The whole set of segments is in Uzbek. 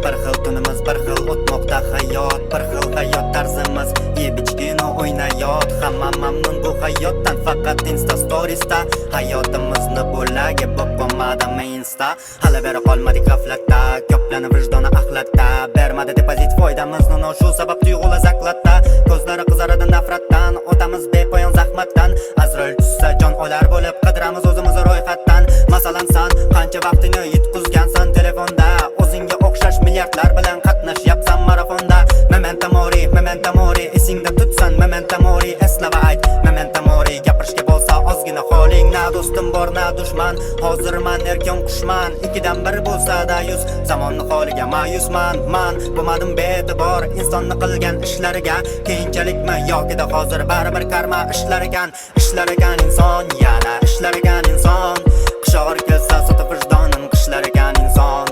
bir xil tunimiz bir xil o'tmoqda hayot, bir xil hayot tarzimiz yeb ichgin o'ynayot. Hamma mamnun bu hayotdan, faqat Insta storiesda hayotimizni bo'lagi bo'lib qolmadimi Insta. Hali beri qolmadik g'aflatda, ko'plarni vijdoni axlatda, bermadi depozit foydamizni shu sabab tuyg'ular zaklatda. Ko'zlari qizaradi nafratdan, o'tamiz bepoyon zahmatdan. Azroil tushsa jon olar bo'lib qidiramiz o'zimizni ro'yxatdan. Masalan san qancha vaqtini yetkazgansan telefonda, o'zingga o'xshash milliardlar bilan qatnashyapsan marafonda. Memento mori esingda tutsan, memento mori esla va ayt, memento mori gapirishga bo'lsa ozgina qoling. Na do'stim bor, na dushman, hozirman erkin qushman, ikkidan biri bo'lsa-da 100. Zamonni holiga ma'yusman, man bo'lmadim be'tibor insonni qilgan ishlariga. Keyinchalikmi yo'qida hozir baribir karma ishlarigan inson, yana ishlarigan inson. Qishor kelsa sotib vijdonim qishlarigan inson,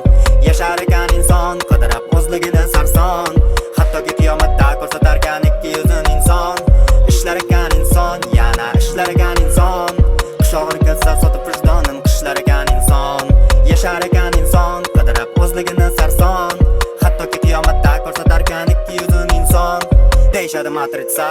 yashargan inson, qidirib o'zligini sarson. Hattoki qiyomatda ko'rsatarkan ikki yuzin inson, ishlarigan inson, yana ishlarigan inson. Qishor kelsa sotib vijdonim qishlarigan inson, yashargan inson, qidirib o'zligini sarson. Hattoki qiyomatda ko'rsatarkan ikki yuzin inson. Deyishadi matritsa,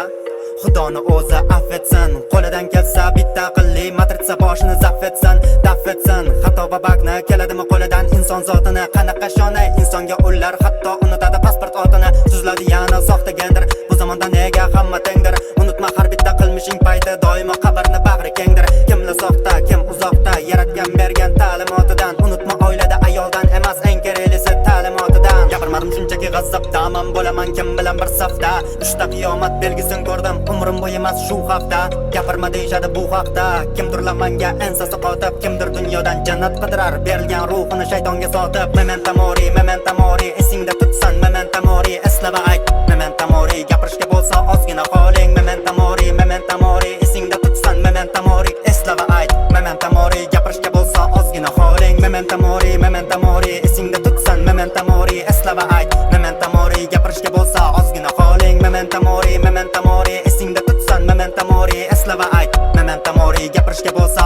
Xudoni o'zi affetsin, qo'lidan kelsa bitta aqlli matritsa boshini zaff etsin, daf etsin. Xato va bag'ni keladimi qo'lidan inson zotini, qanaqa shonay insonga ular hatto unutadi pasport otini. Tuzladi yana soxta gender, bu zamonda nega hamma tengdir. Unutma har bitta qilmishing payti doimo qabrni bag'ri kengdir. Kimni soxta, kim uzoqda, yaratgan bergan ta'limotidan. Unutma oilada ayoldan emas, eng keraklisi ta'limotidan. Gapirmadim shunchaki g'azabdaman, bo'laman kim bilan bir safda. Uchta qiyomat belgisini ko'rdim, umrim bo'yi emas shu hafta. Gapirma deyishadi bu haqda, kimdir manga ensasi qotib, kimdir dunyodan jannat qidirar, berilgan ruhini shaytonga sotib. Memento mori esingda tutsan, memento mori esla va ayt, memento mori gapirishga bo'lsa ozgina qoling. Memento mori esingda tutsan, memento mori esla va ayt, memento mori gapirishga bo'lsa ozgina qoling. Memento mori esingda tutsan, memento mori esla va ayt, memento mori gapirishga bo'lsa ozgina qoling. Memento mori esingda tutsan, memento mori esla va ayt, memento mori gapirishga bo'lsa